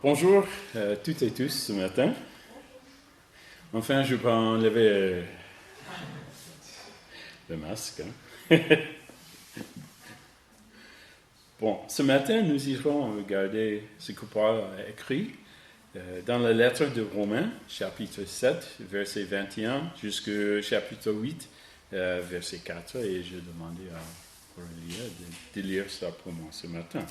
Bonjour à toutes et tous ce matin. Enfin, je peux enlever le masque. Bon, ce matin, nous irons regarder ce que Paul a écrit dans la lettre de Romains, chapitre 7, verset 21, jusqu'au chapitre 8, verset 4. Et je demandais à Aurélie de lire ça pour moi ce matin.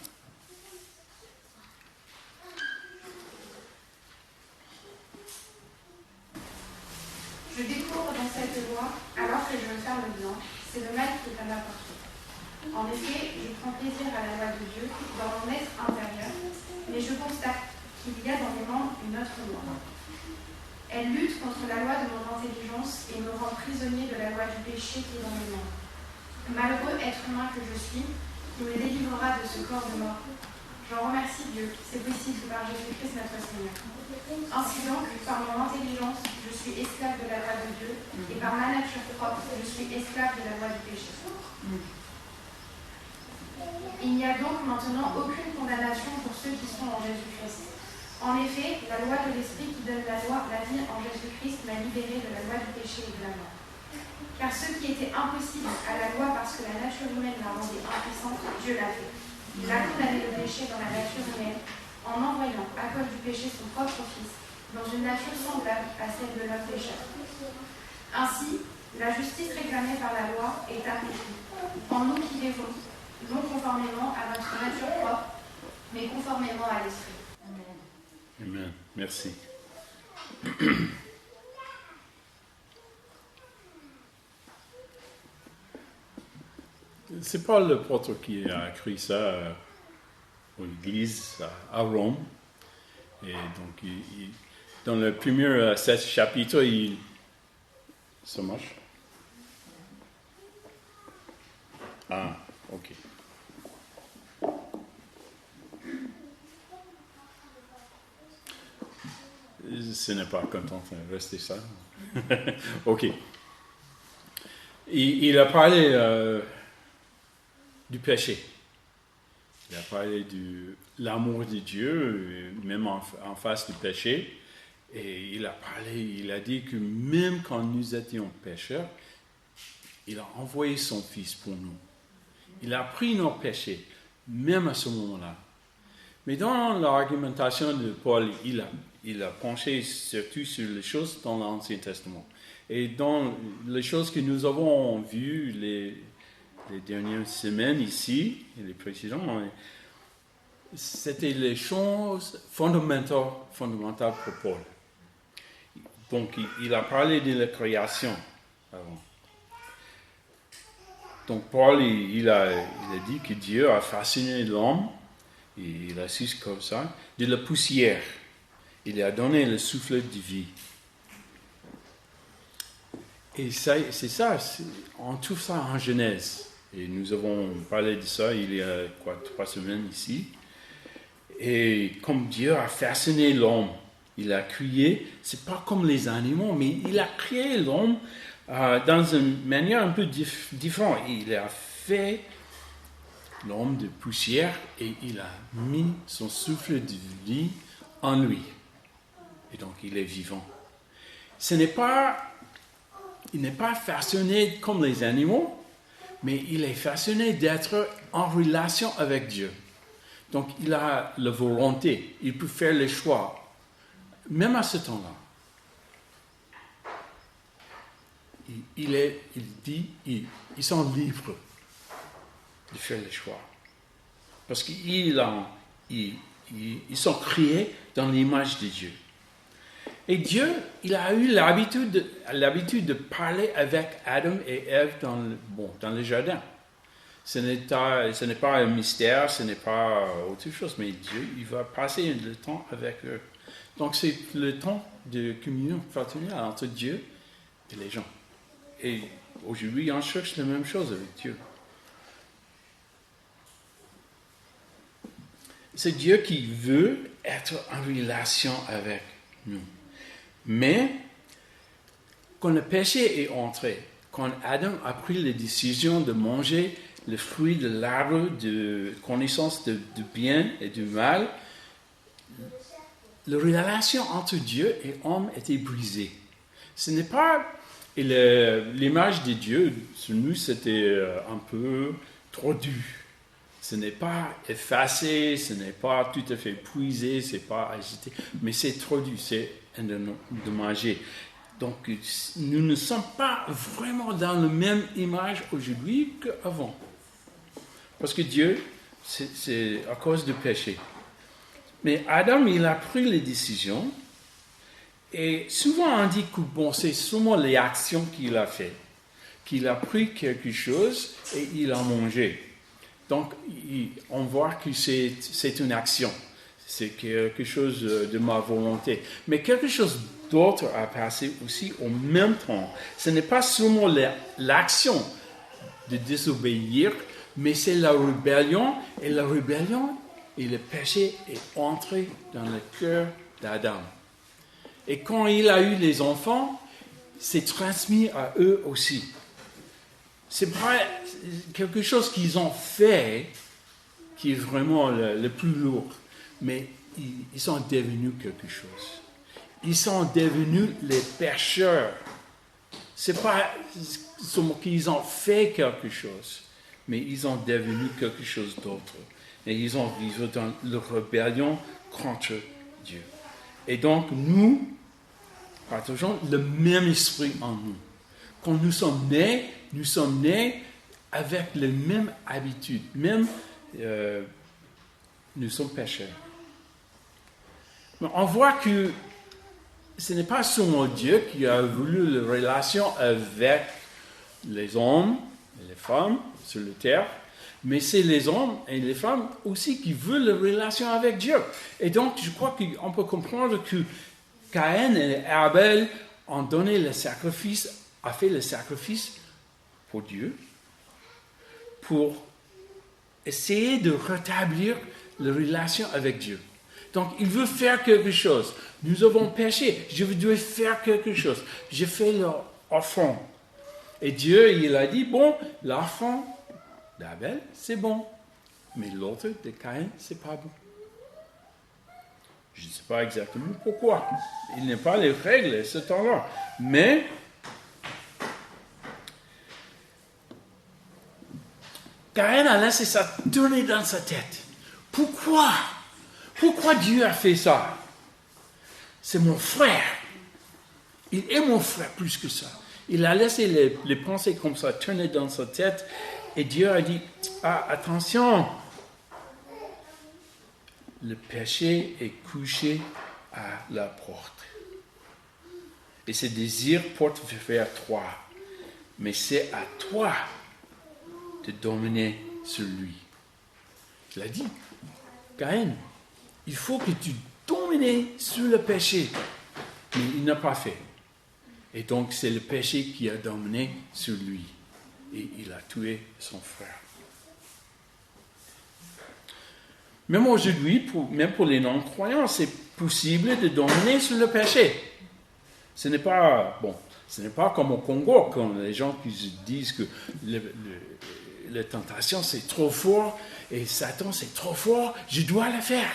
Je découvre dans cette loi, alors que je veux faire le bien, c'est le mal qui est à ma portée. En effet, je prends plaisir à la loi de Dieu dans mon être intérieur, mais je constate qu'il y a dans mes membres une autre loi. Elle lutte contre la loi de mon intelligence et me rend prisonnier de la loi du péché qui est dans mes membres. Malheureux être humain que je suis, qui me délivrera de ce corps de mort. J'en remercie Dieu, c'est possible par Jésus-Christ notre Seigneur. Ainsi donc, par mon intelligence, je suis esclave de la loi de Dieu, et par ma nature propre, je suis esclave de la loi du péché. Il n'y a donc maintenant aucune condamnation pour ceux qui sont en Jésus-Christ. En effet, la loi de l'Esprit qui donne la vie en Jésus-Christ m'a libéré de la loi du péché et de la mort. Car ce qui était impossible à la loi parce que la nature humaine la rendait impuissante, Dieu l'a fait. Il a condamné le péché dans la nature humaine en envoyant à cause du péché son propre Fils dans une nature semblable à celle de l'homme pécheur. Ainsi, la justice réclamée par la loi est accomplie en nous qui vivons, non conformément à notre nature propre, mais conformément à l'Esprit. Amen. Merci. C'est Paul l'apôtre qui a écrit ça aux églises à Rome. Et donc, dans le premier 7 chapitres, ça marche? Ah, ok. Ce n'est pas content de rester ça. Ok. Il a parlé du péché. Il a parlé de l'amour de Dieu, même en face du péché. Et il a dit que même quand nous étions pécheurs, il a envoyé son Fils pour nous. Il a pris nos péchés, même à ce moment-là. Mais dans l'argumentation de Paul, il a penché surtout sur les choses dans l'Ancien Testament. Et dans les choses que nous avons vues les dernières semaines ici, et les précédentes, c'était les choses fondamentales pour Paul. Donc, il a parlé de la création avant. Donc, Paul, il a dit que Dieu a façonné l'homme, et il a dit comme ça, de la poussière. Il a donné le souffle de vie. Et c'est ça, on trouve ça en Genèse. Et nous avons parlé de ça il y a 3 semaines ici. Et comme Dieu a façonné l'homme, il a créé, c'est pas comme les animaux, mais il a créé l'homme dans une manière un peu différente. Il a fait l'homme de poussière et il a mis son souffle de vie en lui. Et donc il est vivant. Il n'est pas façonné comme les animaux, mais il est façonné d'être en relation avec Dieu. Donc, il a la volonté, il peut faire les choix, même à ce temps-là. Ils sont libres de faire les choix. Parce qu'ils sont créés dans l'image de Dieu. Et Dieu, il a eu l'habitude de parler avec Adam et Ève dans le jardin. Ce n'est pas un mystère, ce n'est pas autre chose, mais Dieu, il va passer le temps avec eux. Donc c'est le temps de communion fraternelle entre Dieu et les gens. Et aujourd'hui, on cherche la même chose avec Dieu. C'est Dieu qui veut être en relation avec nous. Mais quand le péché est entré, quand Adam a pris la décision de manger le fruit de l'arbre de connaissance du bien et du mal, la relation entre Dieu et homme était brisée. Ce n'est pas... Et l'image de Dieu, sur nous, c'était un peu trop dur. Ce n'est pas effacé, ce n'est pas tout à fait épuisé, ce n'est pas agité, mais c'est trop dur, c'est endommagé. Donc, nous ne sommes pas vraiment dans la même image aujourd'hui qu'avant. Parce que Dieu, c'est à cause du péché. Mais Adam, il a pris les décisions. Et souvent, on dit que bon, c'est seulement les actions qu'il a faites. Qu'il a pris quelque chose et il a mangé. Donc, on voit que c'est une action. C'est quelque chose de ma volonté. Mais quelque chose d'autre a passé aussi au même temps. Ce n'est pas seulement l'action de désobéir, mais c'est la rébellion. Et la rébellion et le péché est entré dans le cœur d'Adam. Et quand il a eu les enfants, c'est transmis à eux aussi. C'est pas quelque chose qu'ils ont fait qui est vraiment le plus lourd, mais ils sont devenus quelque chose. Ils sont devenus les pécheurs. C'est pas qu'ils ont fait quelque chose, mais ils ont devenu quelque chose d'autre. Et ils ont vécu dans la rébellion contre Dieu. Et donc, nous partageons le même esprit en nous. Quand nous sommes nés avec les mêmes habitudes, même nous sommes pécheurs. Mais on voit que ce n'est pas seulement Dieu qui a voulu la relation avec les hommes et les femmes sur la terre, mais c'est les hommes et les femmes aussi qui veulent la relation avec Dieu. Et donc, je crois qu'on peut comprendre que Caïn et Abel ont donné le sacrifice, a fait le sacrifice pour Dieu, pour essayer de rétablir la relation avec Dieu. Donc, il veut faire quelque chose. Nous avons péché. Je dois faire quelque chose. Je fais l'offrande. Et Dieu, il a dit, bon, l'offrande d'Abel, c'est bon. Mais l'autre de Caïn, c'est pas bon. Je ne sais pas exactement pourquoi. Il n'y a pas les règles à ce temps-là. Mais Caïn a laissé ça tourner dans sa tête. Pourquoi Dieu a fait ça? C'est mon frère. Il est mon frère plus que ça. Il a laissé les pensées comme ça tourner dans sa tête. Et Dieu a dit, attention, le péché est couché à la porte. Et ses désirs portent vers toi. Mais c'est à toi de dominer sur lui. Il a dit, Caïn, il faut que tu domines sur le péché. Mais il n'a pas fait. Et donc c'est le péché qui a dominé sur lui. Et il a tué son frère. Même aujourd'hui, même pour les non-croyants, c'est possible de dominer sur le péché. Ce n'est pas comme au Congo, quand les gens qui se disent que la tentation c'est trop fort et Satan c'est trop fort, je dois le faire.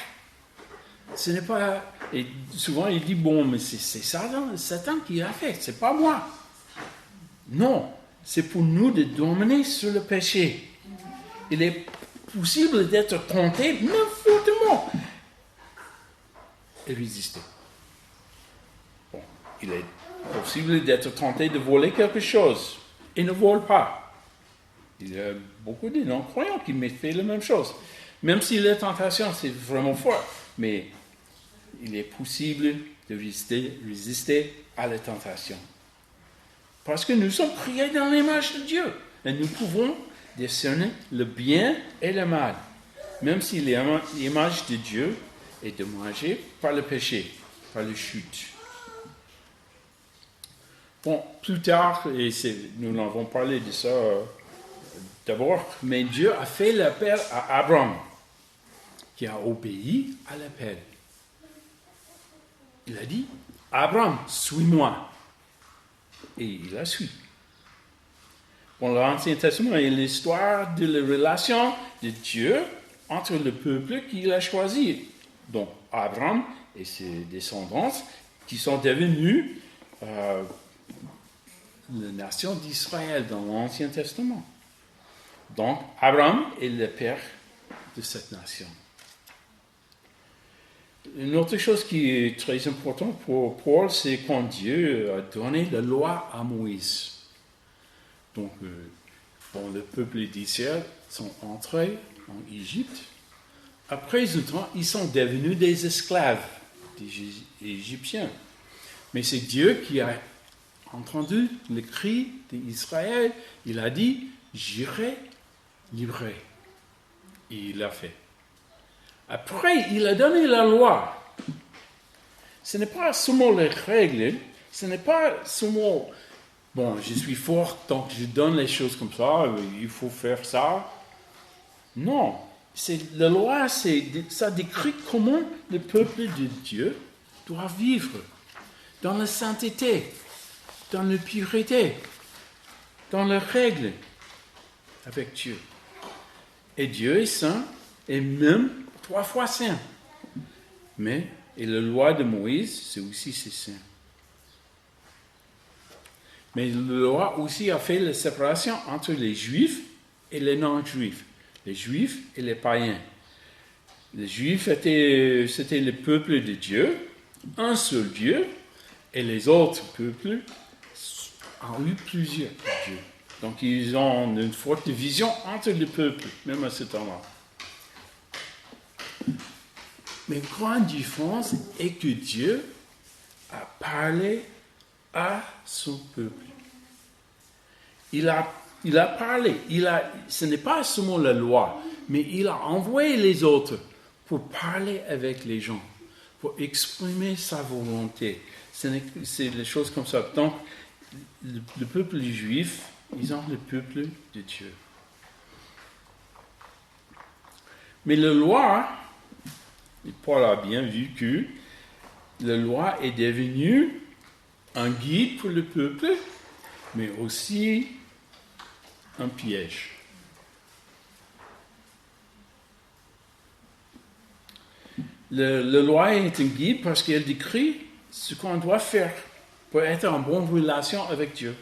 Ce n'est pas. Et souvent il dit bon, mais c'est Satan qui l'a fait, c'est pas moi. Non, c'est pour nous de dominer sur le péché. Il est possible d'être tenté n'importe comment et résister. Bon, il est possible d'être tenté de voler quelque chose et ne vole pas. Il y a beaucoup de non-croyants qui fait la même chose. Même si la tentation c'est vraiment fort, mais il est possible de résister à la tentation. Parce que nous sommes créés dans l'image de Dieu et nous pouvons discerner le bien et le mal, même si l'image de Dieu est dommagée par le péché, par la chute. Bon, plus tard, et nous avons parlé de ça d'abord, mais Dieu a fait l'appel à Abraham, qui a obéi à l'appel. Il a dit, Abraham, suis-moi. Et il a suivi. Bon, l'Ancien Testament est l'histoire de la relation de Dieu entre le peuple qu'il a choisi. Donc, Abraham et ses descendants qui sont devenus la nation d'Israël dans l'Ancien Testament. Donc, Abraham est le père de cette nation. Une autre chose qui est très importante pour Paul, c'est quand Dieu a donné la loi à Moïse. Donc, le peuple d'Israël sont entrés en Égypte. Après un temps, ils sont devenus des esclaves des Égyptiens. Mais c'est Dieu qui a entendu le cri d'Israël. Il a dit, j'irai libérer. Et il l'a fait. Après, il a donné la loi. Ce n'est pas seulement les règles, ce n'est pas seulement, je suis fort, donc je donne les choses comme ça, il faut faire ça. Non, la loi, ça décrit comment le peuple de Dieu doit vivre dans la sainteté, dans la pureté, dans les règles avec Dieu. Et Dieu est saint, et même 3 fois saint. Et la loi de Moïse, c'est saint. Mais la loi aussi a fait la séparation entre les juifs et les non-juifs. Les juifs et les païens. Les juifs c'était le peuple de Dieu, un seul Dieu, et les autres peuples ont eu plusieurs dieux. Donc ils ont une forte division entre les peuples, même à ce temps-là. Mais une grande différence est que Dieu a parlé à son peuple. Il a parlé. Ce n'est pas seulement la loi, mais il a envoyé les autres pour parler avec les gens, pour exprimer sa volonté. C'est des choses comme ça. Donc, le peuple juif, ils ont le peuple de Dieu. Mais la loi, et Paul a bien vu que la loi est devenue un guide pour le peuple, mais aussi un piège. La loi est un guide parce qu'elle décrit ce qu'on doit faire pour être en bonne relation avec Dieu.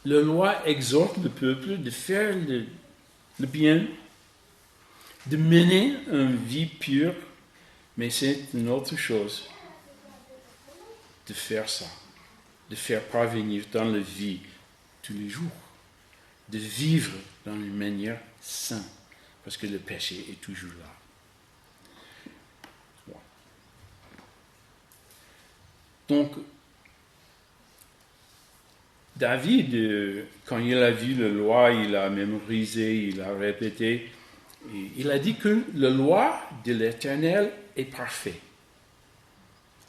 La loi exhorte le peuple de faire le bien, de mener une vie pure, mais c'est une autre chose de faire ça, de faire parvenir dans la vie tous les jours, de vivre dans une manière sainte, parce que le péché est toujours là. Donc, David, quand il a vu la loi, il a mémorisé, il a répété, et il a dit que la loi de l'Éternel est parfaite.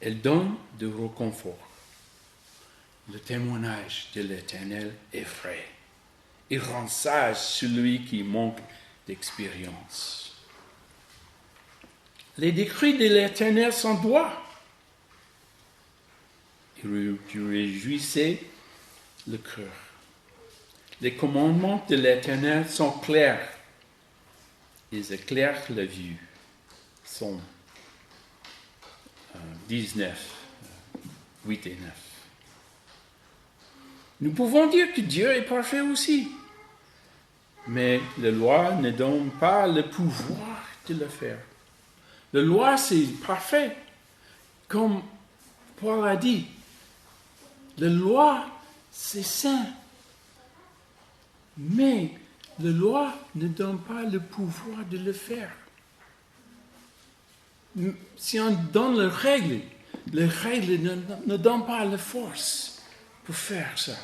Elle donne de réconfort. Le témoignage de l'Éternel est vrai. Il rend sage celui qui manque d'expérience. Les décrets de l'Éternel sont droits. Il réjouissait le cœur. Les commandements de l'Éternel sont clairs. Ils éclairent la vue. Psaume 19, 8 et 9. Nous pouvons dire que Dieu est parfait aussi. Mais la loi ne donne pas le pouvoir de le faire. La loi, c'est parfait. Comme Paul a dit, la loi, c'est saint. Mais la loi ne donne pas le pouvoir de le faire. Si on donne les règles ne donnent pas la force pour faire ça.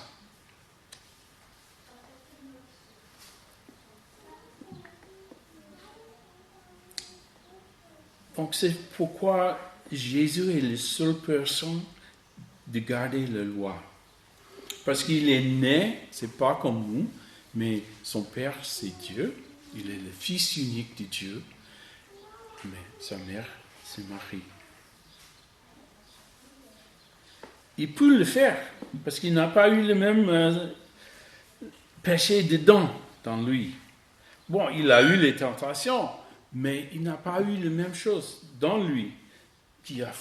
Donc c'est pourquoi Jésus est la seule personne de garder la loi. Parce qu'il est né, c'est pas comme nous, mais son père c'est Dieu, il est le fils unique de Dieu, mais sa mère c'est Marie. Il peut le faire, parce qu'il n'a pas eu le même péché dedans, dans lui. Bon, il a eu les tentations, mais il n'a pas eu la même chose dans lui qui a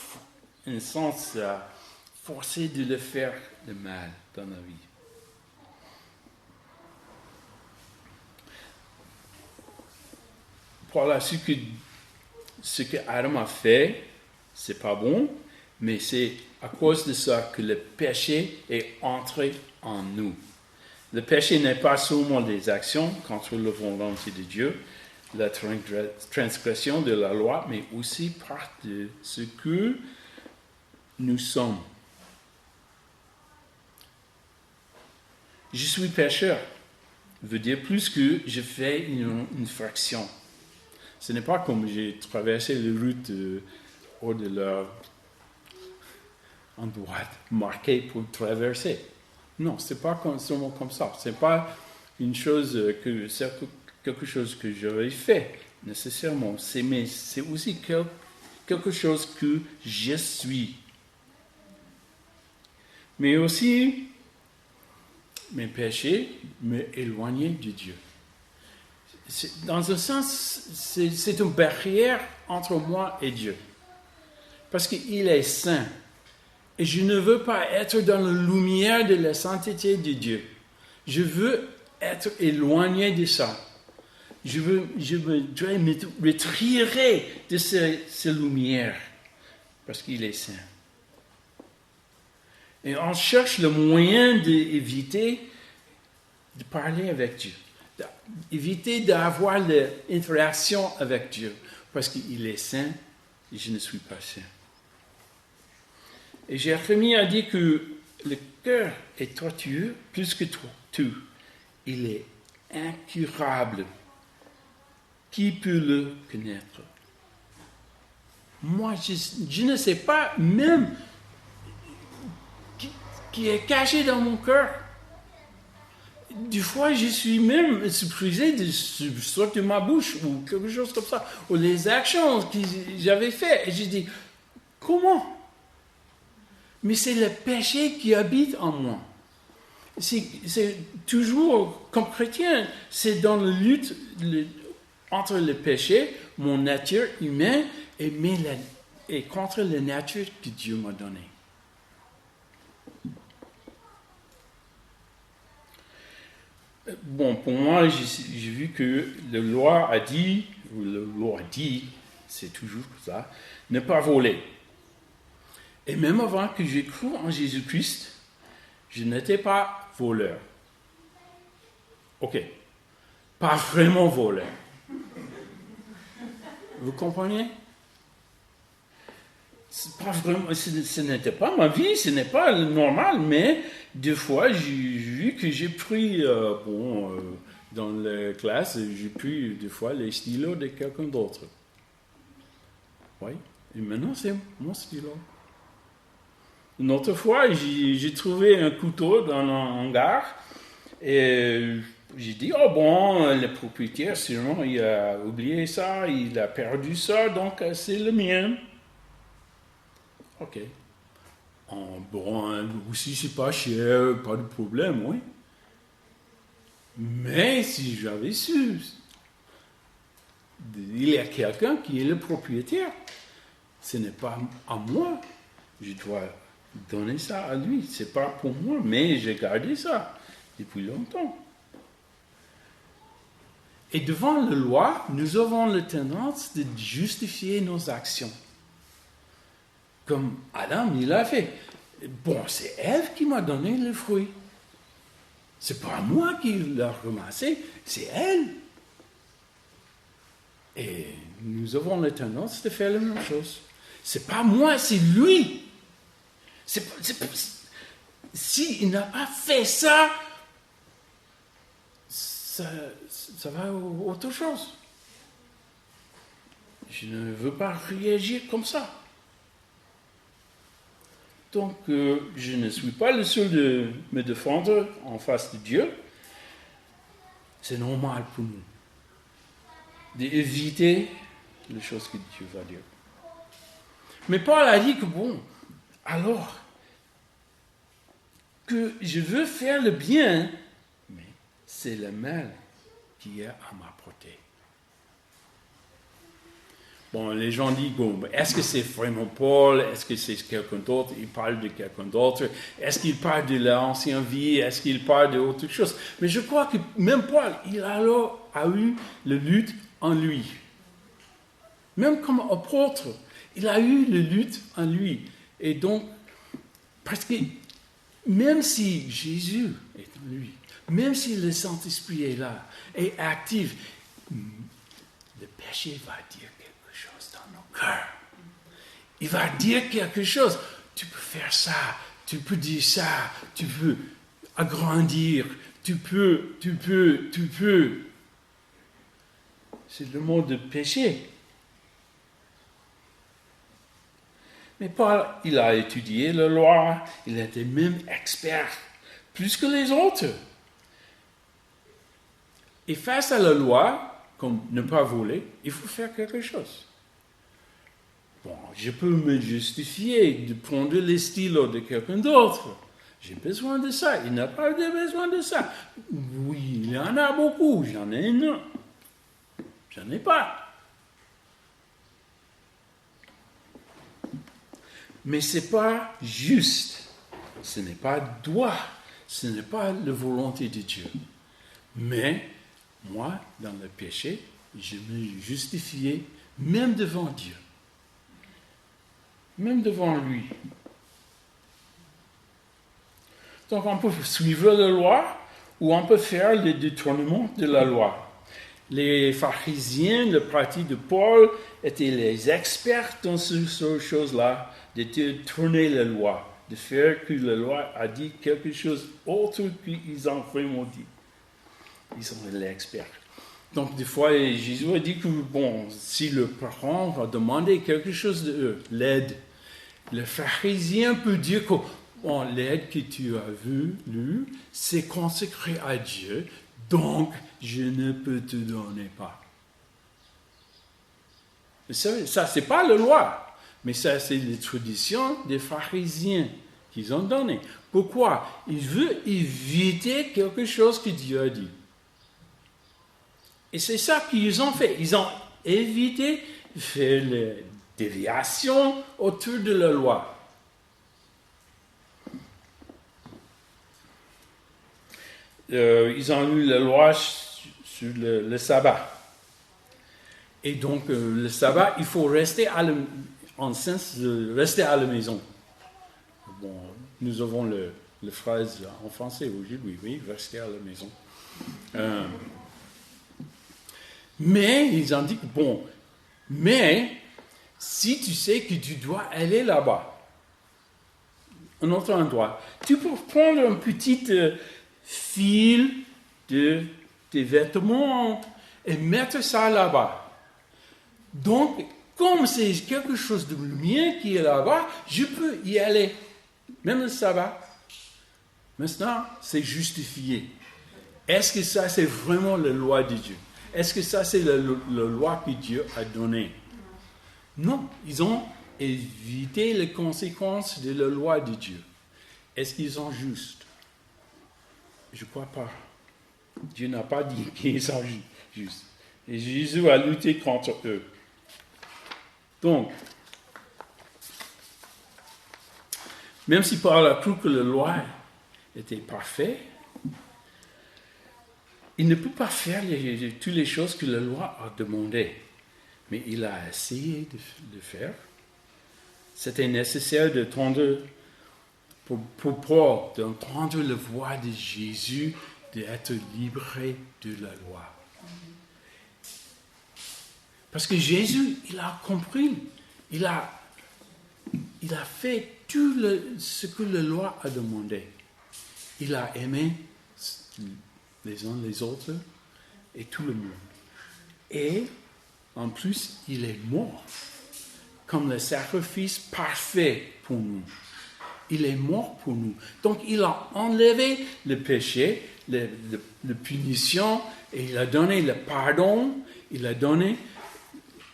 un sens forcé de le faire le mal dans la vie. Voilà, ce que Adam a fait, c'est pas bon, mais c'est à cause de ça que le péché est entré en nous. Le péché n'est pas seulement des actions contre la volonté de Dieu, la transgression de la loi, mais aussi part de ce que nous sommes. Je suis pécheur, veut dire plus que je fais une infraction. Ce n'est pas comme j'ai traversé les routes au-delà, en droite, marquée pour traverser. Non, c'est pas seulement comme ça. C'est pas une chose quelque chose que j'aurais fait nécessairement. Mais c'est aussi quelque chose que je suis. Mais aussi, mes péchés m'éloignaient de Dieu. Dans un sens, c'est une barrière entre moi et Dieu. Parce qu'il est saint. Et je ne veux pas être dans la lumière de la sainteté de Dieu. Je veux être éloigné de ça. Je voudrais me retirer de ces lumières. Parce qu'il est saint. Et on cherche le moyen d'éviter de parler avec Dieu. D'éviter d'avoir l'interaction avec Dieu. Parce qu'il est saint et je ne suis pas saint. Et Jérémie a dit que le cœur est tortueux plus que tout. Il est incurable. Qui peut le connaître? Moi, je ne sais pas même qui est caché dans mon cœur. Des fois, je suis même surprisé de sortir de ma bouche ou quelque chose comme ça. Ou les actions que j'avais faites. Et je dis, comment? Mais c'est le péché qui habite en moi. C'est toujours, comme chrétien, c'est dans la lutte entre le péché, mon nature humaine, et contre la nature que Dieu m'a donnée. Bon, pour moi, j'ai vu que la loi a dit, c'est toujours ça, ne pas voler. Et même avant que j'ai cru en Jésus-Christ, je n'étais pas voleur. Ok, pas vraiment voleur. Vous comprenez? Pas vraiment, ce n'était pas ma vie, ce n'est pas normal, mais des fois, j'ai vu que j'ai pris, dans la classe, j'ai pris des fois les stylos de quelqu'un d'autre. Oui, et maintenant c'est mon stylo. Une autre fois, j'ai trouvé un couteau dans un hangar et j'ai dit, oh bon, le propriétaire, sûrement, il a oublié ça, il a perdu ça, donc c'est le mien. Ok. Bon, aussi, c'est pas cher, pas de problème, oui. Mais si j'avais su, il y a quelqu'un qui est le propriétaire, ce n'est pas à moi, je dois donner ça à lui. C'est pas pour moi, mais j'ai gardé ça depuis longtemps. Et devant la loi, nous avons la tendance de justifier nos actions. Comme Adam, il a fait. Bon, c'est Ève qui m'a donné le fruit. C'est pas moi qui l'ai ramassé, c'est elle. Et nous avons la tendance de faire la même chose. C'est pas moi, c'est lui. S'il n'a pas fait ça, ça va autre chose. Je ne veux pas réagir comme ça. Donc, je ne suis pas le seul de me défendre en face de Dieu. C'est normal pour nous d'éviter les choses que Dieu va dire. Mais Paul a dit que bon, alors que je veux faire le bien, mais c'est le mal qui est à ma portée. Bon, les gens disent, bon, est-ce que c'est vraiment Paul? Est-ce que c'est quelqu'un d'autre? Il parle de quelqu'un d'autre. Est-ce qu'il parle de l'ancienne vie? Est-ce qu'il parle d'autre chose? Mais je crois que même Paul, il a eu le lutte en lui. Même comme apôtre, il a eu le lutte en lui. Et donc, parce que même si Jésus est en lui, même si le Saint-Esprit est là, est actif, le péché va dire quelque chose dans nos cœurs. Il va dire quelque chose. Tu peux faire ça, tu peux dire ça, tu peux agrandir, tu peux. C'est le mot de péché. Mais Paul, il a étudié la loi, il était même expert, plus que les autres. Et face à la loi, comme ne pas voler, il faut faire quelque chose. Bon, je peux me justifier de prendre les stylos de quelqu'un d'autre. J'ai besoin de ça, il n'a pas besoin de ça. Oui, il y en a beaucoup, j'en ai un. J'en ai pas. Mais ce n'est pas juste, ce n'est pas droit, ce n'est pas la volonté de Dieu. Mais moi, dans le péché, je me justifiais même devant Dieu, même devant lui. Donc on peut suivre la loi ou on peut faire le détournement de la loi. Les pharisiens, le parti de Paul, étaient les experts dans ces choses-là, de détourner la loi, de faire que la loi a dit quelque chose autre qu'ils ont vraiment dit. Ils sont les experts. Donc, des fois, Jésus a dit que, bon, si le parent va demander quelque chose d'eux, l'aide, le pharisien peut dire que, bon, l'aide que tu as lu, c'est consacré à Dieu, donc je ne peux te donner pas. Ça, c'est pas la loi. Mais ça, c'est les traditions des pharisiens qu'ils ont données. Pourquoi? Ils veulent éviter quelque chose que Dieu a dit. Et c'est ça qu'ils ont fait. Ils ont évité de faire les déviations autour de la loi. Ils ont eu la loi sur le sabbat. Et donc, le sabbat, il faut rester en sens de rester à la maison. Bon, nous avons la phrase en français aujourd'hui, oui, rester à la maison. Mais ils ont dit, bon, mais si tu sais que tu dois aller là-bas, un autre endroit, tu peux prendre un petit fil de tes vêtements et mettre ça là-bas. Donc, comme c'est quelque chose de mien qui est là-bas, je peux y aller, même le sabbat. Maintenant, c'est justifié. Est-ce que ça, c'est vraiment la loi de Dieu? Est-ce que ça, c'est la loi que Dieu a donnée? Non, ils ont évité les conséquences de la loi de Dieu. Est-ce qu'ils sont justes? Je ne crois pas. Dieu n'a pas dit qu'ils sont justes. Et Jésus a lutté contre eux. Donc, même si Paul a cru que la loi était parfaite, il ne peut pas faire toutes les choses que la loi a demandées. Mais il a essayé de faire. C'était nécessaire pour Paul d'entendre la voix de Jésus, d'être libéré de la loi. Parce que Jésus, il a compris, il a fait tout ce que la loi a demandé. Il a aimé les uns les autres et tout le monde. Et en plus, il est mort comme le sacrifice parfait pour nous. Il est mort pour nous. Donc, il a enlevé le péché, la punition, et il a donné le pardon, il a donné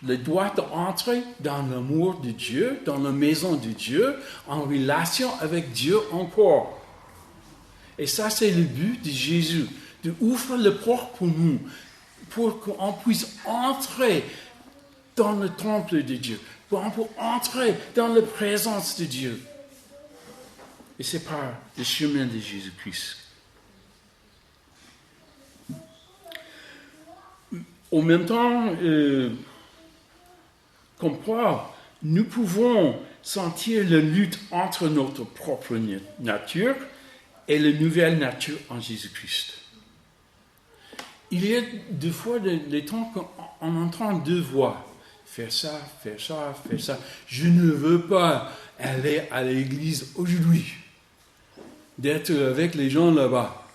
le droit d'entrer dans l'amour de Dieu, dans la maison de Dieu, en relation avec Dieu encore. Et ça, c'est le but de Jésus, d'ouvrir le porte pour nous, pour qu'on puisse entrer dans le temple de Dieu, pour entrer dans la présence de Dieu. Et c'est par le chemin de Jésus-Christ. En même temps, comme Paul, nous pouvons sentir la lutte entre notre propre nature et la nouvelle nature en Jésus-Christ. Il y a des fois des temps qu'on entend deux voix. Faire ça, faire ça, faire ça. Je ne veux pas aller à l'église aujourd'hui. D'être avec les gens là-bas.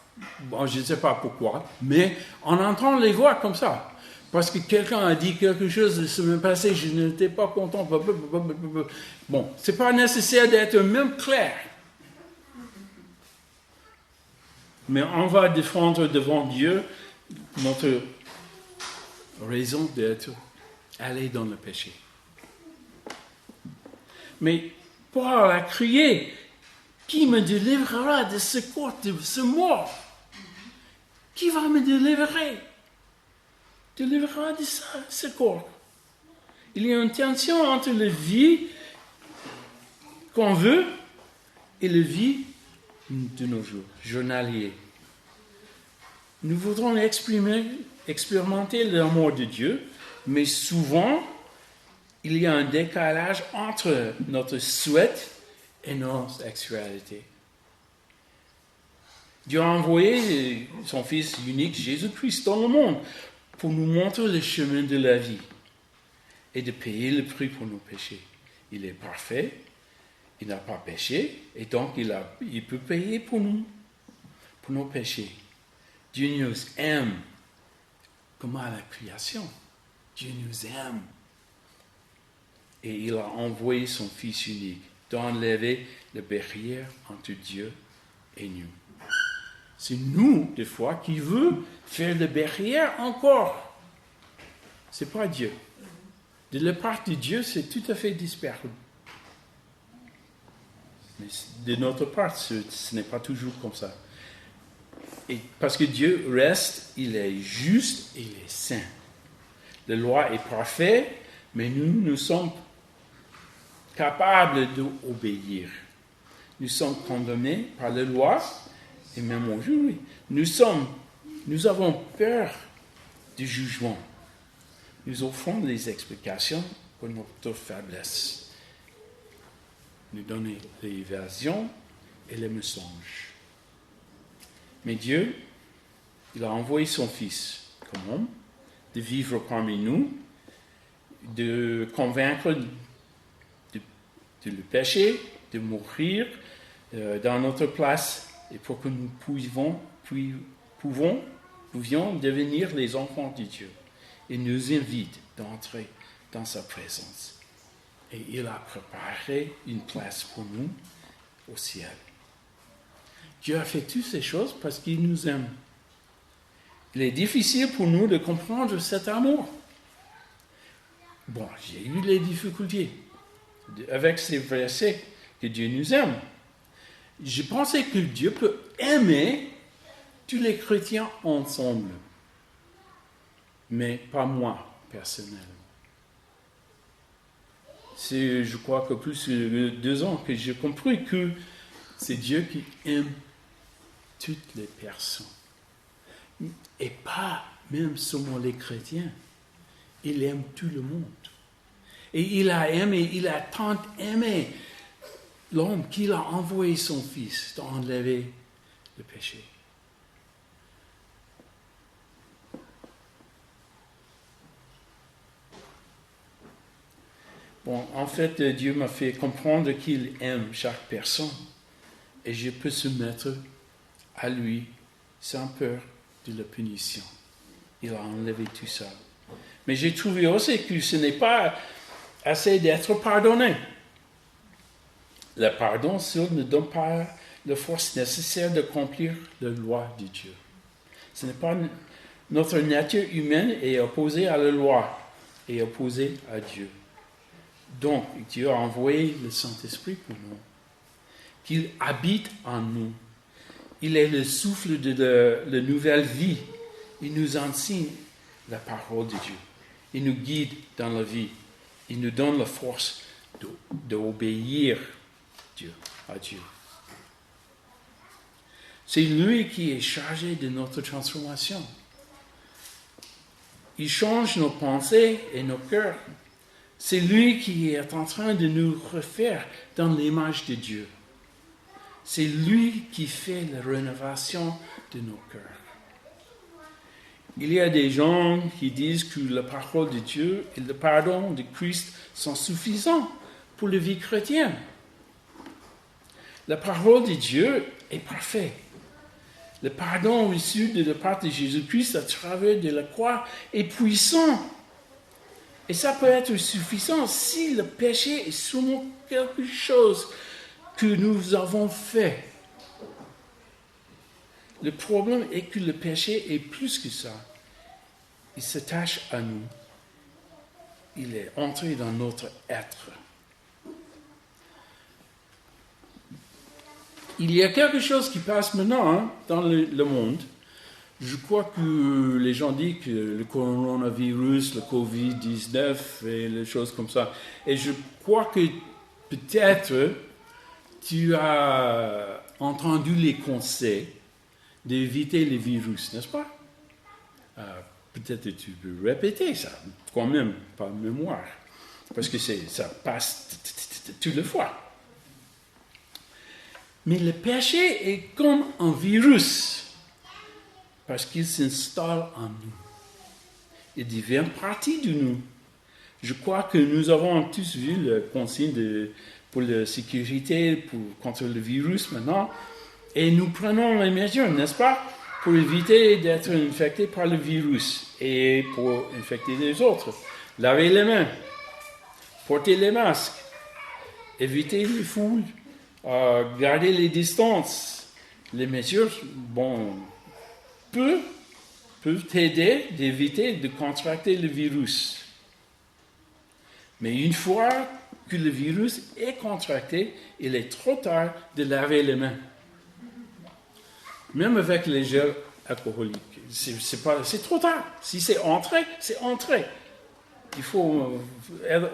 Bon, je ne sais pas pourquoi, mais on entend les voix comme ça. Parce que quelqu'un a dit quelque chose la semaine passée, je n'étais pas content. Bon, ce n'est pas nécessaire d'être même clair. Mais on va défendre devant Dieu notre raison d'être allé dans le péché. Mais Paul a crié, qui me délivrera de ce corps, de ce mort? Qui va me délivrer? Délivrera de ce corps. Il y a une tension entre la vie qu'on veut et la vie de nos jours, journalier. Nous voudrons expérimenter l'amour de Dieu, mais souvent, il y a un décalage entre notre souhait et notre sexualité. Dieu a envoyé son Fils unique, Jésus-Christ, dans le monde pour nous montrer le chemin de la vie et de payer le prix pour nos péchés. Il est parfait, il n'a pas péché, et donc il peut payer pour nous, pour nos péchés. Dieu nous aime comme à la création. Dieu nous aime. Et il a envoyé son Fils unique d'enlever la barrière entre Dieu et nous. C'est nous, des fois, qui veut faire la barrière encore. Ce n'est pas Dieu. De la part de Dieu, c'est tout à fait disparu. Mais de notre part, ce n'est pas toujours comme ça. Et parce que Dieu reste, il est juste, il est saint. La loi est parfaite, mais nous sommes capables d'obéir. Nous sommes condamnés par la loi, et même aujourd'hui, nous avons peur du jugement. Nous offrons des explications pour notre faiblesse. Nous donnons l'évasion et les mensonges. Mais Dieu, il a envoyé son Fils comme homme, de vivre parmi nous, de convaincre de le péché, de mourir dans notre place, et pour que nous pouvions devenir les enfants de Dieu. Il nous invite d'entrer dans sa présence. Et il a préparé une place pour nous au ciel. Dieu a fait toutes ces choses parce qu'il nous aime. Il est difficile pour nous de comprendre cet amour. Bon, j'ai eu les difficultés avec ces versets que Dieu nous aime. Je pensais que Dieu peut aimer tous les chrétiens ensemble, mais pas moi, personnellement. C'est, je crois que plus de 2 ans que j'ai compris que c'est Dieu qui aime toutes les personnes. Et pas même seulement les chrétiens. Il aime tout le monde. Et il a tant aimé l'homme qu'il a envoyé son Fils d'enlever le péché. Bon, en fait, Dieu m'a fait comprendre qu'il aime chaque personne et je peux se mettre à lui sans peur de la punition. Il a enlevé tout ça. Mais j'ai trouvé aussi que ce n'est pas assez d'être pardonné. Le pardon seul ne donne pas la force nécessaire d'accomplir la loi de Dieu. Ce n'est pas notre nature humaine est opposée à la loi et opposée à Dieu. Donc, Dieu a envoyé le Saint-Esprit pour nous, qu'il habite en nous. Il est le souffle de la nouvelle vie. Il nous enseigne la parole de Dieu. Il nous guide dans la vie. Il nous donne la force d'obéir à Dieu. C'est lui qui est chargé de notre transformation. Il change nos pensées et nos cœurs. C'est lui qui est en train de nous refaire dans l'image de Dieu. C'est lui qui fait la rénovation de nos cœurs. Il y a des gens qui disent que la parole de Dieu et le pardon de Christ sont suffisants pour la vie chrétienne. La parole de Dieu est parfaite. Le pardon reçu de la part de Jésus-Christ à travers de la croix est puissant. Et ça peut être suffisant si le péché est seulement quelque chose que nous avons fait. Le problème est que le péché est plus que ça. Il s'attache à nous. Il est entré dans notre être. Il y a quelque chose qui passe maintenant dans le monde. Je crois que les gens disent que le coronavirus, le Covid-19 et les choses comme ça. Et je crois que peut-être tu as entendu les conseils d'éviter les virus, n'est-ce pas? Peut-être tu peux répéter ça, quand même, par mémoire. Parce que ça passe toutes les fois. Mais le péché est comme un virus, parce qu'il s'installe en nous. Il devient partie de nous. Je crois que nous avons tous vu le consigne pour la sécurité, contre le virus maintenant, et nous prenons les mesures, n'est-ce pas, pour éviter d'être infectés par le virus et pour infecter les autres. Laver les mains, porter les masques, éviter les foules, garder les distances. Les mesures, peuvent t'aider d'éviter de contracter le virus. Mais une fois que le virus est contracté, il est trop tard de laver les mains. Même avec les gels alcooliques. C'est trop tard. Si c'est entré, c'est entré. Il faut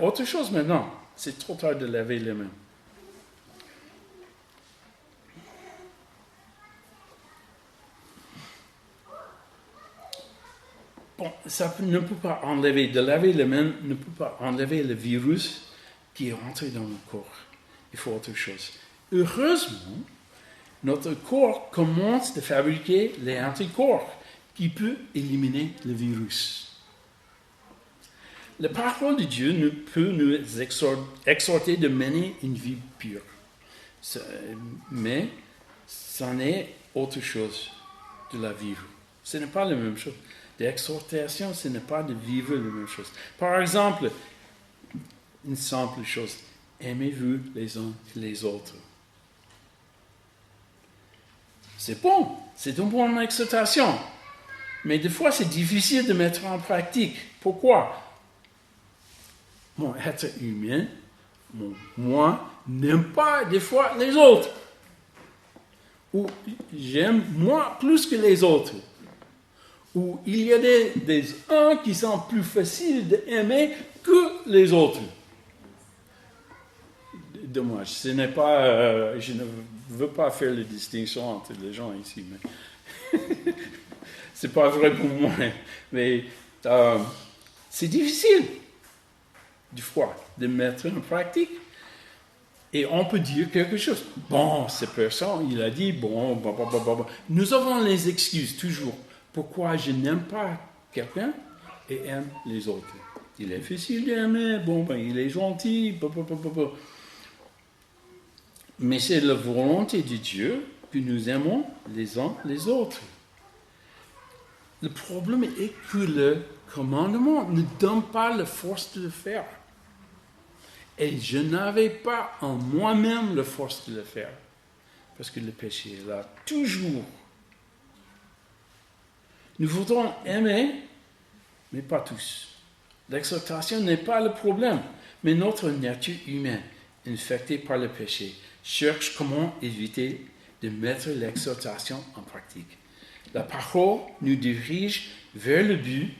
autre chose maintenant. C'est trop tard de laver les mains. Ça ne peut pas enlever, de laver les mains ne peut pas enlever le virus qui est rentré dans le corps. Il faut autre chose. Heureusement, notre corps commence à fabriquer les anticorps qui peuvent éliminer le virus. La parole de Dieu peut nous exhorter de mener une vie pure. Mais c'en est autre chose de la vivre. Ce n'est pas la même chose. L'exhortation, ce n'est pas de vivre la même chose. Par exemple, une simple chose, aimez-vous les uns et les autres. C'est bon, c'est une bonne exhortation. Mais des fois, c'est difficile de mettre en pratique. Pourquoi? Mon être humain, moi, n'aime pas des fois les autres. Ou j'aime moi plus que les autres. Où il y a des uns qui sont plus faciles d'aimer que les autres. Dommage, ce n'est pas, je ne veux pas faire la distinction entre les gens ici, mais c'est pas vrai pour moi. Mais c'est difficile, des fois, de mettre en pratique. Et on peut dire quelque chose. Bon, cette personne, il a dit, Nous avons les excuses toujours. Pourquoi je n'aime pas quelqu'un et aime les autres. Il est facile d'aimer, il est gentil, mais c'est la volonté de Dieu que nous aimons les uns les autres. Le problème est que le commandement ne donne pas la force de le faire. Et je n'avais pas en moi-même la force de le faire. Parce que le péché est là, toujours. Nous voudrons aimer, mais pas tous. L'exhortation n'est pas le problème, mais notre nature humaine, infectée par le péché, cherche comment éviter de mettre l'exhortation en pratique. La parole nous dirige vers le but,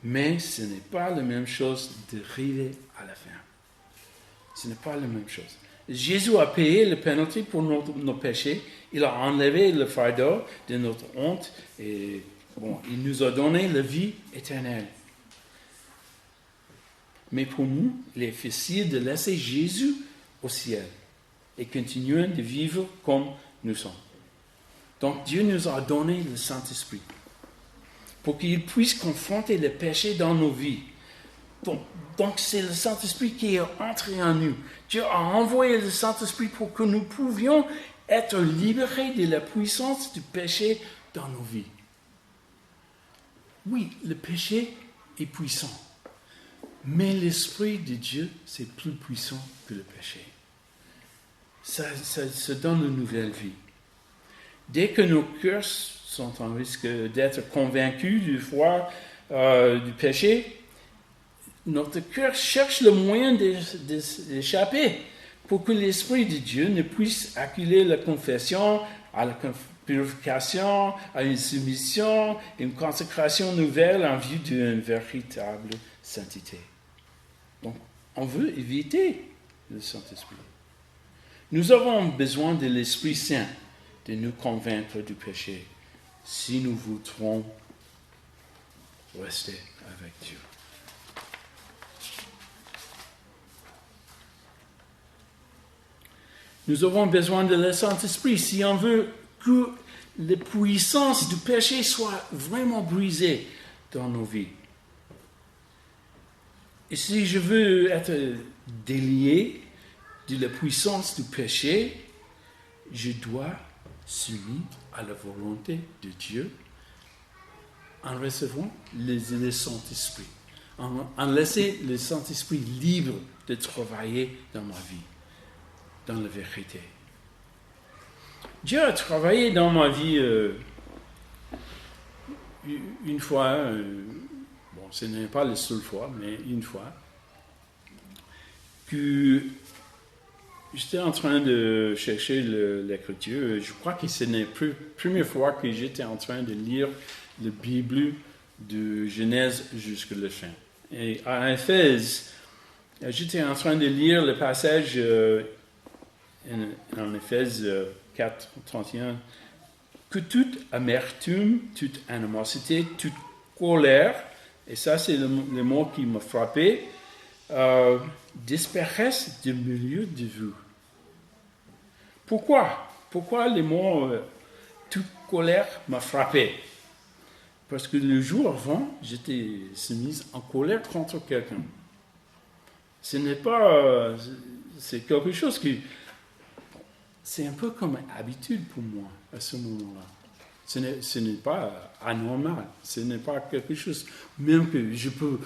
Mais ce n'est pas la même chose d'arriver à la fin. Ce n'est pas la même chose. Jésus a payé le pénalité pour nos péchés. Il a enlevé le fardeau de notre honte et il nous a donné la vie éternelle. Mais pour nous, il est facile de laisser Jésus au ciel et continuer de vivre comme nous sommes. Donc Dieu nous a donné le Saint-Esprit pour qu'il puisse confronter le péché dans nos vies. Donc c'est le Saint-Esprit qui est entré en nous. Dieu a envoyé le Saint-Esprit pour que nous pouvions être libérés de la puissance du péché dans nos vies. Oui, le péché est puissant, mais l'Esprit de Dieu, c'est plus puissant que le péché. Ça donne une nouvelle vie. Dès que nos cœurs sont en risque d'être convaincus du foi du péché, notre cœur cherche le moyen d'échapper pour que l'Esprit de Dieu ne puisse accueillir la confession, à la purification, à une soumission, une consécration nouvelle en vue d'une véritable sainteté. Donc, on veut éviter le Saint-Esprit. Nous avons besoin de l'Esprit Saint de nous convaincre du péché si nous voudrons rester avec Dieu. Nous avons besoin de le Saint-Esprit si on veut que la puissance du péché soit vraiment brisée dans nos vies. Et si je veux être délié de la puissance du péché, je dois s'unir à la volonté de Dieu en recevant le Saint-Esprit, en laissant le Saint-Esprit libre de travailler dans ma vie, dans la vérité. Dieu a travaillé dans ma vie une fois, ce n'est pas la seule fois, mais une fois, que j'étais en train de chercher l'écriture. Je crois que ce n'est pas la première fois que j'étais en train de lire la Bible de Genèse jusqu'à la fin. Et à Éphèse, j'étais en train de lire le passage en Éphèse 4, 31, que toute amertume, toute animosité, toute colère, et ça c'est le mot qui m'a frappé, disparaissent du milieu de vous. Pourquoi le mot toute colère m'a frappé? Parce que le jour avant, j'étais mise en colère contre quelqu'un. Ce n'est pas... c'est quelque chose qui... C'est un peu comme une habitude pour moi à ce moment-là. Ce n'est pas anormal. Ce n'est pas quelque chose... Même que je peux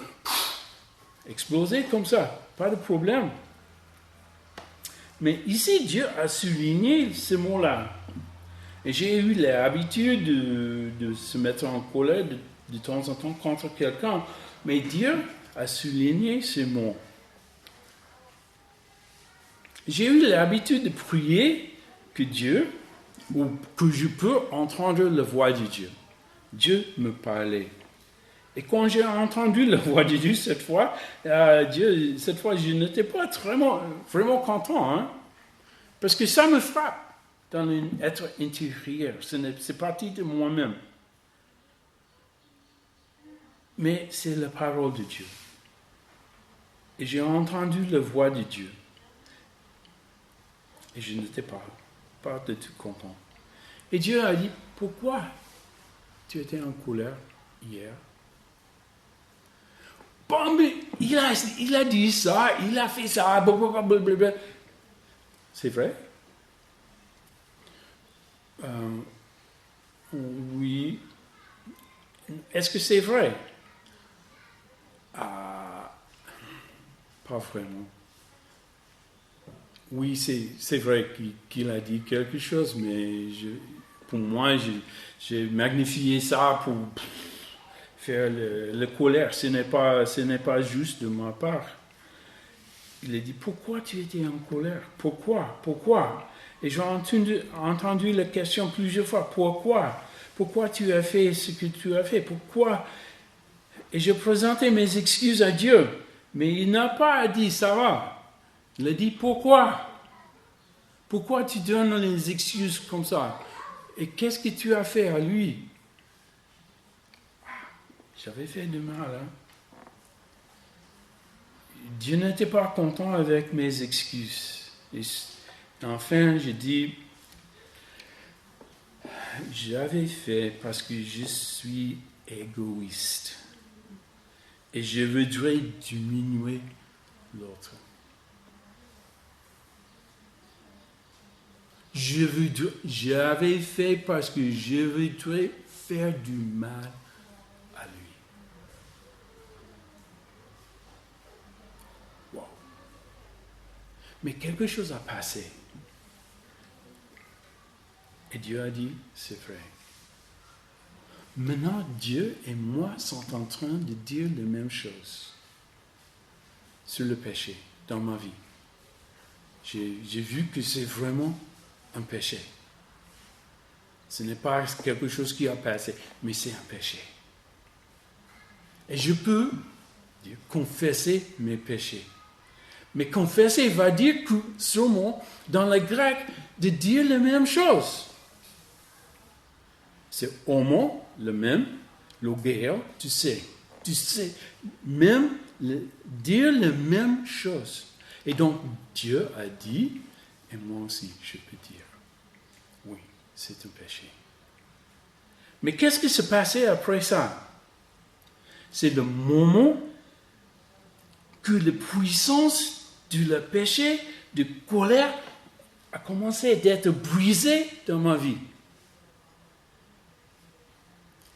exploser comme ça. Pas de problème. Mais ici, Dieu a souligné ce mot-là. Et j'ai eu l'habitude de se mettre en colère de temps en temps contre quelqu'un. Mais Dieu a souligné ce mot. J'ai eu l'habitude de prier que Dieu, ou que je peux entendre la voix de Dieu. Dieu me parlait. Et quand j'ai entendu la voix de Dieu cette fois, je n'étais pas vraiment content. Hein? Parce que ça me frappe dans l'être intérieur. C'est parti de moi-même. Mais c'est la parole de Dieu. Et j'ai entendu la voix de Dieu. Et je n'étais pas de tout content. Et Dieu a dit, pourquoi tu étais en colère hier? Bon, mais il a dit ça, il a fait ça, blablabla. C'est vrai? Oui. Est-ce que c'est vrai? Pas vraiment. Oui, c'est vrai qu'il a dit quelque chose, mais pour moi, j'ai magnifié ça pour faire la colère. Ce n'est pas juste de ma part. Il a dit, pourquoi tu étais en colère? Pourquoi? Et j'ai entendu la question plusieurs fois. Pourquoi tu as fait ce que tu as fait? Pourquoi Et je présentais mes excuses à Dieu. Mais il n'a pas dit ça va. Il a dit pourquoi? Pourquoi tu donnes les excuses comme ça? Et qu'est-ce que tu as fait à lui? J'avais fait du mal. Dieu n'était pas content avec mes excuses. Et enfin, j'ai dit, j'avais fait parce que je suis égoïste. Et je voudrais diminuer l'autre. J'avais fait parce que je voudrais faire du mal à lui. Wow. Mais quelque chose a passé. Et Dieu a dit, c'est vrai. Maintenant, Dieu et moi sont en train de dire les mêmes choses sur le péché dans ma vie. J'ai vu que c'est vraiment un péché. Ce n'est pas quelque chose qui a passé, mais c'est un péché. Et je peux confesser mes péchés. Mais confesser va dire que, sûrement, dans le grec, de dire la même chose. C'est homo, le même, logéo, tu sais, même dire la même chose. Et donc, Dieu a dit, et moi aussi, je peux dire, oui, c'est un péché. Mais qu'est-ce qui s'est passé après ça? C'est le moment que la puissance du péché, de colère, a commencé d'être brisée dans ma vie.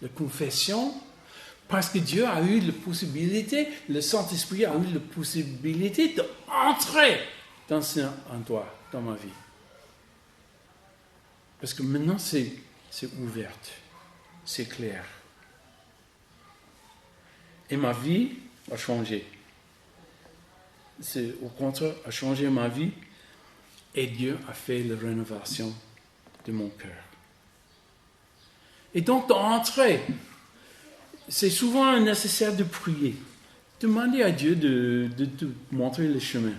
La confession, parce que Dieu a eu la possibilité, le Saint-Esprit a eu la possibilité d'entrer dans un endroit, dans ma vie. Parce que maintenant, c'est ouvert, c'est clair. Et ma vie a changé. Au contraire, a changé ma vie. Et Dieu a fait la rénovation de mon cœur. Et donc, d'entrer, c'est souvent nécessaire de prier. Demander à Dieu de te montrer le chemin.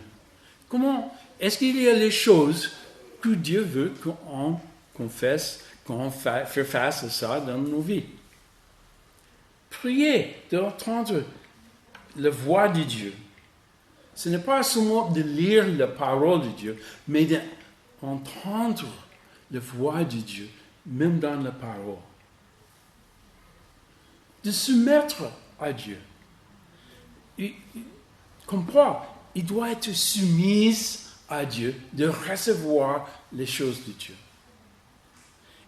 Comment est-ce qu'il y a les choses que Dieu veut qu'on confesse, qu'on fasse face à ça dans nos vies? Prier, d'entendre la voix de Dieu. Ce n'est pas seulement de lire la parole de Dieu, mais d'entendre la voix de Dieu, même dans la parole. De se mettre à Dieu. Comme quoi, il doit être soumis à Dieu, de recevoir les choses de Dieu.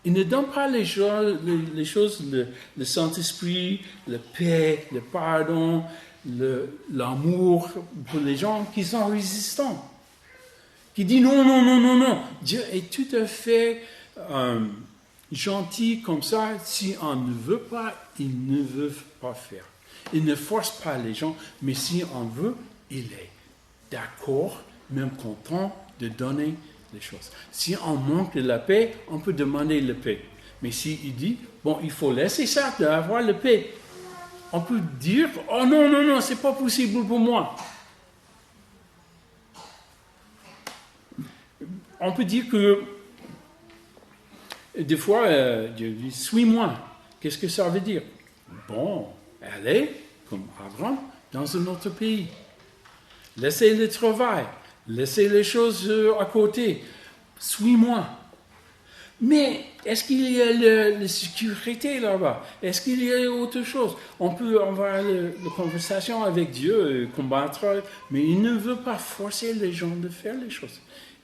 Il ne donne pas les choses, le Saint-Esprit, la paix, le pardon, l'amour pour les gens qui sont résistants. Qui disent non. Dieu est tout à fait gentil comme ça. Si on ne veut pas, il ne veut pas faire. Il ne force pas les gens, mais si on veut, il est d'accord, même content de donner les choses. Si on manque de la paix, on peut demander la paix. Mais s'il dit, bon, il faut laisser ça, d'avoir la paix, on peut dire, oh non, c'est pas possible pour moi. On peut dire que, des fois, Dieu dit, suis-moi. Qu'est-ce que ça veut dire? Bon, allez, comme Abraham, dans un autre pays. Laissez le travail, laissez les choses à côté. Suis-moi. Mais est-ce qu'il y a la sécurité là-bas? Est-ce qu'il y a autre chose? On peut avoir la conversation avec Dieu, combattre, mais il ne veut pas forcer les gens de faire les choses.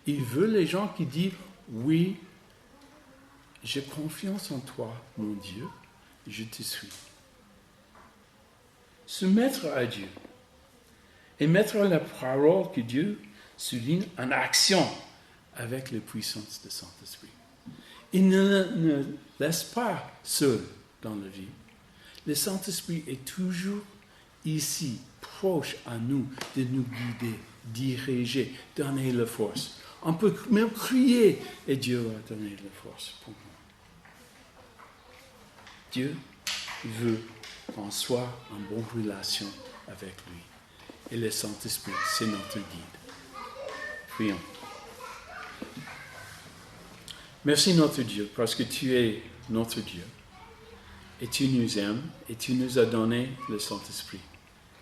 Il veut les gens qui disent, oui, j'ai confiance en toi, mon Dieu, je te suis. Se mettre à Dieu et mettre la parole que Dieu souligne en action avec la puissance du Saint-Esprit. Il ne laisse pas seul dans la vie. Le Saint-Esprit est toujours ici, proche à nous, de nous guider, diriger, donner la force. On peut même crier et Dieu va donner la force pour nous. Dieu veut qu'on soit en bonne relation avec lui. Et le Saint-Esprit, c'est notre guide. Prions. Merci notre Dieu, parce que tu es notre Dieu. Et tu nous aimes, et tu nous as donné le Saint-Esprit,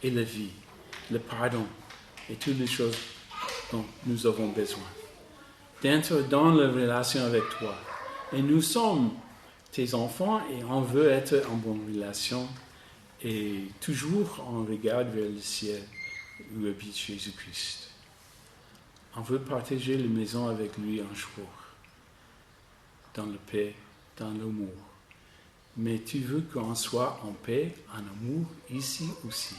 et la vie, le pardon, et toutes les choses dont nous avons besoin. D'être dans la relation avec toi. Et nous sommes tes enfants, et on veut être en bonne relation. Et toujours on regarde vers le ciel, où habite Jésus-Christ. On veut partager la maison avec lui un jour, dans la paix, dans l'amour. Mais tu veux qu'on soit en paix, en amour, ici aussi.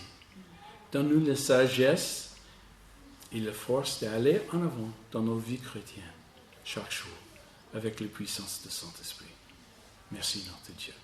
Donne-nous la sagesse et la force d'aller en avant dans nos vies chrétiennes, chaque jour, avec la puissance du Saint-Esprit. Merci, notre Dieu.